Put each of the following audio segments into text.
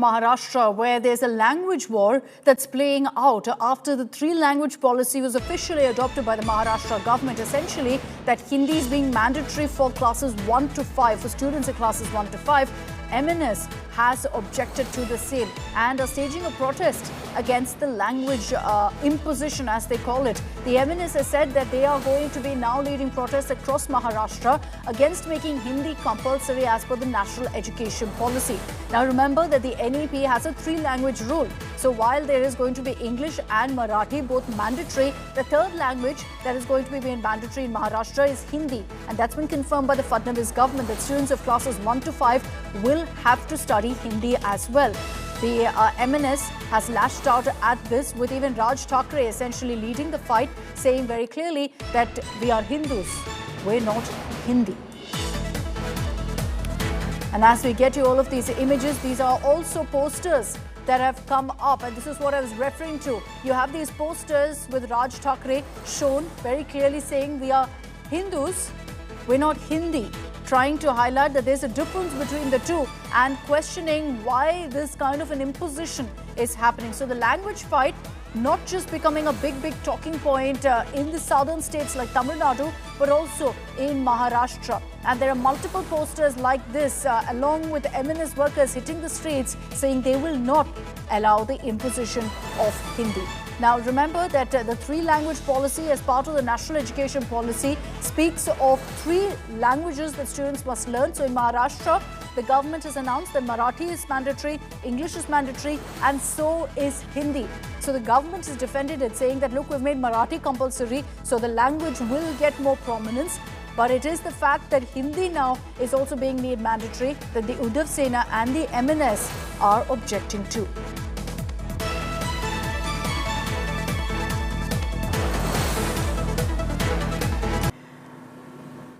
Maharashtra, where there's a language war that's playing out after the three-language policy was officially adopted by the Maharashtra government. Essentially, that Hindi is being mandatory for classes 1 to 5, for students in classes 1 to 5. MNS has objected to the same and are staging a protest against the language imposition, as they call it. The MNS has said that they are going to be now leading protests across Maharashtra against making Hindi compulsory as per the national education policy. Now remember that the NEP has a three-language rule. So while there is going to be English and Marathi, both mandatory, the third language that is going to be made mandatory in Maharashtra is Hindi. And that's been confirmed by the Fadnavis government that students of classes 1 to 5 will have to study Hindi as well. The MNS has lashed out at this, with even Raj Thackeray essentially leading the fight, saying very clearly that we are Hindus, we're not Hindi. And as we get you all of these images, these are also posters that have come up, and this is what I was referring to. You have these posters with Raj Thackeray shown very clearly saying we are Hindus, we're not Hindi, trying to highlight that there's a difference between the two and questioning why this kind of an imposition is happening. So the language fight not just becoming a big talking point in the southern states like Tamil Nadu, but also in Maharashtra. And there are multiple posters like this along with MNS workers hitting the streets saying they will not allow the imposition of Hindi. Now remember that the three-language policy as part of the national education policy speaks of 3 languages that students must learn. So in Maharashtra, the government has announced that Marathi is mandatory, English is mandatory, and so is Hindi. So the government has defended it, saying that look, we've made Marathi compulsory, so the language will get more prominence. But it is the fact that Hindi now is also being made mandatory that the Uddhav Sena and the MNS are objecting to.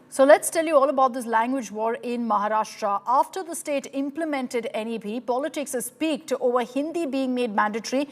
So let's tell you all about this language war in Maharashtra. After the state implemented NEP, politics has peaked over Hindi being made mandatory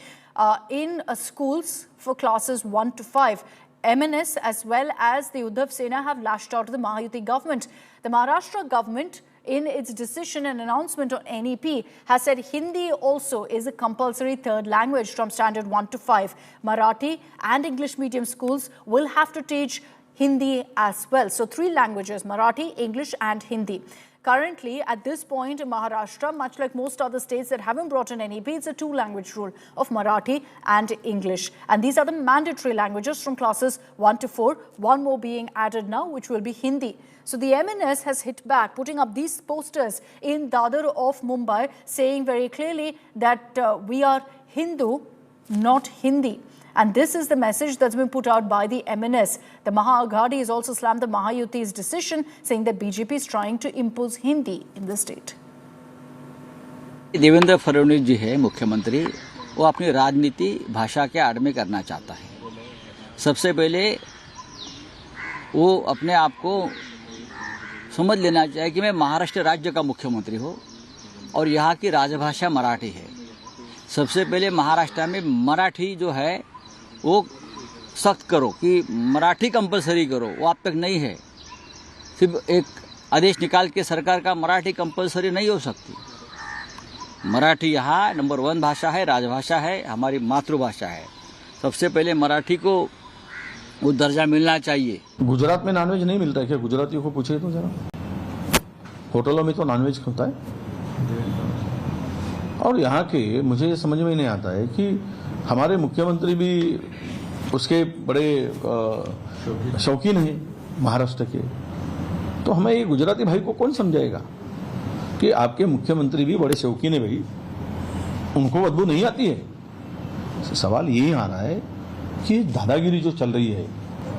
in schools for classes 1 to 5. MNS as well as the Uddhav Sena have lashed out to the Mahayuti government. The Maharashtra government, in its decision and announcement on NEP, has said Hindi also is a compulsory third language from standard 1 to 5. Marathi and English medium schools will have to teach Hindi as well. So 3 languages, Marathi, English and Hindi. Currently, at this point in Maharashtra, much like most other states that haven't brought in NEP, it's a 2-language rule of Marathi and English. And these are the mandatory languages from classes 1 to 4, one more being added now, which will be Hindi. So the MNS has hit back, putting up these posters in Dadar of Mumbai, saying very clearly that we are Hindu, not Hindi. And this is the message that's been put out by the MNS. The Maha-Aghadi has also slammed the Mahayuti's decision, saying that BJP is trying to impose Hindi in the state. Devendra Fadnavis जी है मुख्यमंत्री, वो अपनी राजनीति भाषा के आड़ में करना चाहता है। सबसे पहले वो अपने आप को समझ लेना चाहिए कि मैं महाराष्ट्र राज्य का मुख्यमंत्री हूँ और यहाँ की राजभाषा मराठी है। सबसे पहले महाराष्ट्र में मराठी जो है वो सख्त करो कि मराठी कंपलसरी करो, वो अब तक नहीं है। सिर्फ एक आदेश निकाल के सरकार का मराठी कंपलसरी नहीं हो सकती। मराठी यहाँ नंबर 1 भाषा है, राजभाषा है, हमारी मातृभाषा है। सबसे पहले मराठी को वो दर्जा मिलना चाहिए। गुजरात में नॉनवेज नहीं मिलता है क्या? गुजरातियों को पूछिए तो जरा, होटलों में तो नॉनवेज होता है। और यहाँ के मुझे ये समझ में नहीं आता है कि हमारे मुख्यमंत्री भी उसके बड़े शौकीन हैं महाराष्ट्र के, तो हमें ये गुजराती भाई को कौन समझाएगा कि आपके मुख्यमंत्री भी बड़े शौकीन है भाई, उनको बदबू नहीं आती है। सवाल यही आ रहा है कि दादागिरी जो चल रही है,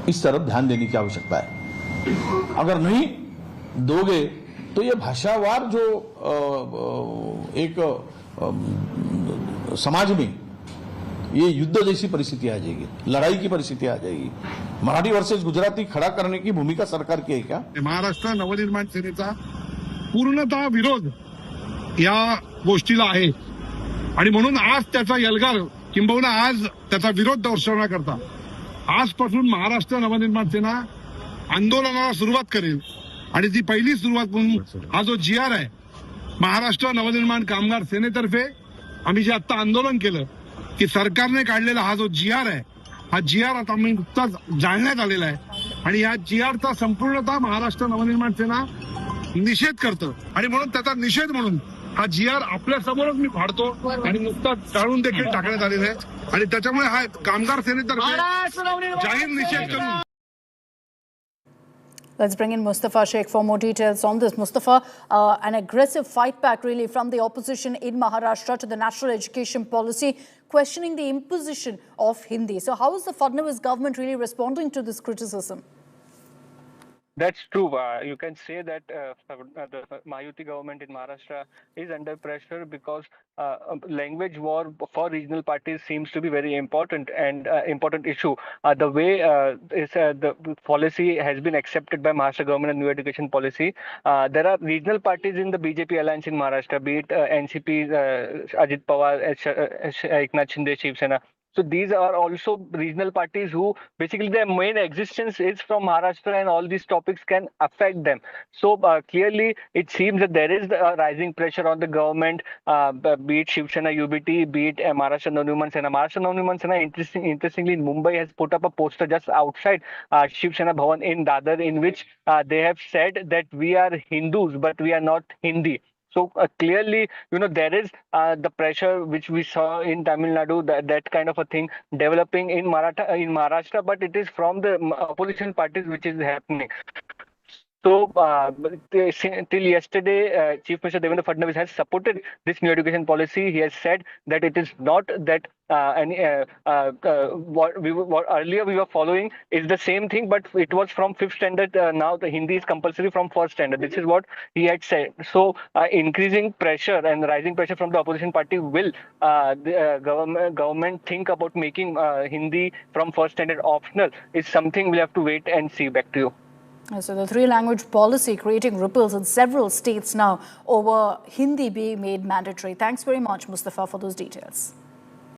इस तरफ ध्यान देने की आवश्यकता है। अगर नहीं दोगे तो ये भाषावार जो एक समाज में ये युद्ध जैसी परिस्थिति आ जाएगी, लड़ाई की परिस्थिति आ जाएगी। मराठी वर्सेस गुजराती खड़ा करने की भूमिका सरकार की है क्या? महाराष्ट्र नवनिर्माण सेनेचा पूर्णतः विरोध या गोष्टीला आहे आणि म्हणून आज त्याचा यलगार किंबहुना आज त्याचा विरोध दर्शवण्याकरता आजपासून महाराष्ट्र नवनिर्माण सेना आंदोलनाला सुरुवात करेल। आणि ती पहिली सुरुवात म्हणून हा जो GR आहे महाराष्ट्र नवनिर्माण कामगार सेनेतर्फे आम्ही जे आता आंदोलन केलं की सरकारने काढलेला हा जो GR आहे, हा GR आता आम्ही नुकताच जाळण्यात आलेला आहे आणि या GRचा संपूर्णतः महाराष्ट्र नवनिर्माण सेना निषेध करतं आणि म्हणून त्याचा निषेध म्हणून हा GR आपल्या समोरच मी फाडतो आणि नुकताच टाळून देखील टाकण्यात आलेला आहे आणि त्याच्यामुळे हा कामगार सेनेतर्फे जाहीर निषेध करून. Let's bring in Mustafa Sheikh for more details on this. Mustafa, an aggressive fight back really from the opposition in Maharashtra to the national education policy, questioning the imposition of Hindi. So how is the Fadnavis government really responding to this criticism? That's true. You can say that the Mahayuti government in Maharashtra is under pressure because language war for regional parties seems to be very important and important issue. The way the policy has been accepted by Maharashtra government and new education policy, there are regional parties in the BJP alliance in Maharashtra, be it NCP, Ajit Pawar, Eknath Shinde, Shiv Sena. So these are also regional parties who basically their main existence is from Maharashtra and all these topics can affect them. So clearly it seems that there is rising pressure on the government, be it Shiv Sena UBT, be it Maharashtra Navniman Sena. Maharashtra Navniman Sena, interestingly, in Mumbai has put up a poster just outside Shiv Sena Bhavan in Dadar in which they have said that we are Hindus but we are not Hindi. So clearly, there is the pressure which we saw in Tamil Nadu, that kind of a thing developing in Maharashtra, but it is from the opposition parties which is happening. So till yesterday, Chief Minister Devendra Fadnavis has supported this new education policy. He has said that it is not that what earlier we were following is the same thing, but it was from 5th standard. Now the Hindi is compulsory from 1st standard. This is what he had said. So increasing pressure and rising pressure from the opposition party will the government think about making Hindi from 1st standard optional is something we'll have to wait and see. Back to you. So the three-language policy creating ripples in several states now over Hindi being made mandatory. Thanks very much, Mustafa, for those details.